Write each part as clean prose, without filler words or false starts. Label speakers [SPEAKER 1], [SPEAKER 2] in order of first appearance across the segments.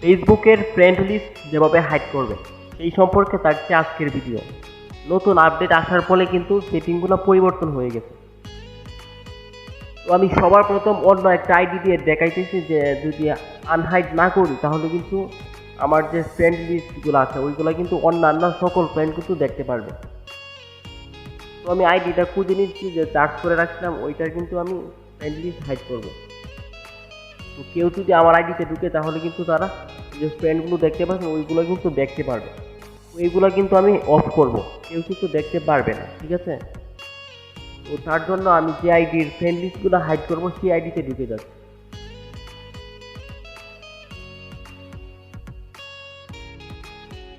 [SPEAKER 1] ফেসবুকের friend list যেভাবে hide করবে সেই সম্পর্কে থাকছে আজকের ভিডিও। নতুন আপডেট আসার ফলে কিন্তু সেটিংগুলো পরিবর্তন হয়ে গেছে। তো আমি সবার প্রথম অন্য একটা আইডি দিয়ে দেখাইতেছি যে যদি আনহাইড না করি তাহলে কিন্তু আমার যে ফ্রেন্ড লিস্টগুলো আছে ওইগুলো কিন্তু অন্যান্য সকল ফ্রেন্ড কিন্তু দেখতে পারবে। তো আমি আইডিটা খুঁজে নিচ্ছি, যে চার্জ করে রাখছিলাম ওইটার কিন্তু আমি ফ্রেন্ড লিস্ট হাইড করবো। তো কেউ যদি আমার আইডিতে ঢুকে তাহলে কিন্তু তারা যে ফ্রেন্ডগুলো দেখতে পাচ্ছে ওইগুলো কিন্তু দেখতে পারবে। তো এইগুলো কিন্তু আমি অফ করব, কেউ কিন্তু দেখতে পারবে না, ঠিক আছে? তো তার জন্য আমি যে আইডির ফ্রেন্ড লিস্টগুলো হাইড করবো সেই আইডিতে ঢুকে যাচ্ছি।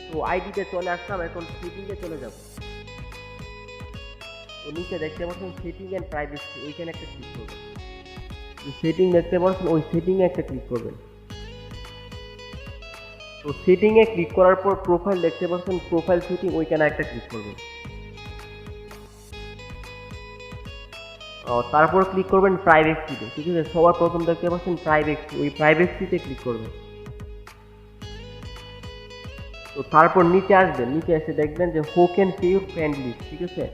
[SPEAKER 1] তো আইডিতে চলে আসলাম, এখন সেটিংয়ে চলে যাব। তো নিচে দেখতে পাচ্ছেন সেটিং অ্যান্ড প্রাইভেসি, ওইখানে একটা ক্লিক করবেন। সেটিং দেখতে পাচ্ছেন, ওই সেটিংয়ে একটা ক্লিক করবেন। তো সেটিংয়ে ক্লিক করার পর প্রোফাইল দেখতে পাচ্ছেন, প্রোফাইল সেটিং ওইখানে একটা ক্লিক করবেন। তারপর ক্লিক করবেন প্রাইভেসিতে, ঠিক আছে? সবার প্রথম দেখতে পাচ্ছেন প্রাইভেসি, ওই প্রাইভেসিতে ক্লিক করবেন। তো তারপর নিচে আসবেন, নিচে এসে দেখবেন যে who can see your friend list, ঠিক আছে?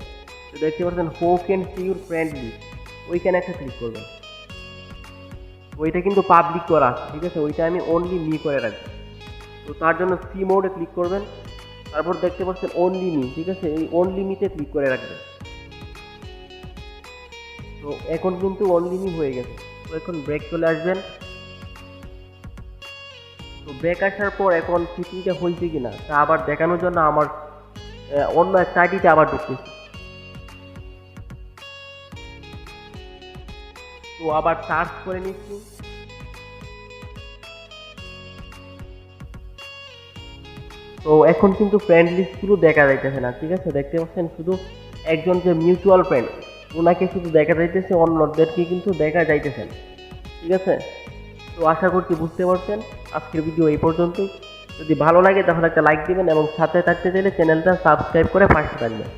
[SPEAKER 1] তো দেখতে পাচ্ছেন who can see your friend list, ওইখানে একটা ক্লিক করবেন। ওইটা কিন্তু পাবলিক করা আছে, ঠিক আছে? ওইটা আমি অনলি মি করে রাখবো। তো তার জন্য সি মোডে ক্লিক করবেন। তারপর দেখতে পাচ্ছেন অনলি মি, ঠিক আছে? এই অনলি মিতে ক্লিক করে রাখবেন। তো এখন কিন্তু অনলি মি হয়ে গেছে। তো এখন ব্রেক চলে আসবেন। তো ব্রেক আসার পর এখন সেটিংটা হয়েছে কিনা তা আবার দেখানোর জন্য আমার অন্য একটা আইডিতে আবার ঢুকতেছি। তো আবার সার্চ করে নিচ্ছি। তো এখন কিন্তু ফ্রেন্ড লিস্টগুলো দেখা যাইতেছে না, ঠিক আছে? দেখতে পাচ্ছেন শুধু একজন যে মিউচুয়াল ফ্রেন্ড ওনাকে শুধু দেখা যাইতেছে, অন্যদেরকে কিন্তু দেখা যাইতেছে না, ঠিক আছে? তো আশা করছি বুঝতে পারছেন। আজকের ভিডিও এই পর্যন্তই। যদি ভালো লাগে তাহলে একটা লাইক দিবেন এবং সাথে থাকতে চাইলে চ্যানেলটা সাবস্ক্রাইব করে পাশে থাকবেন।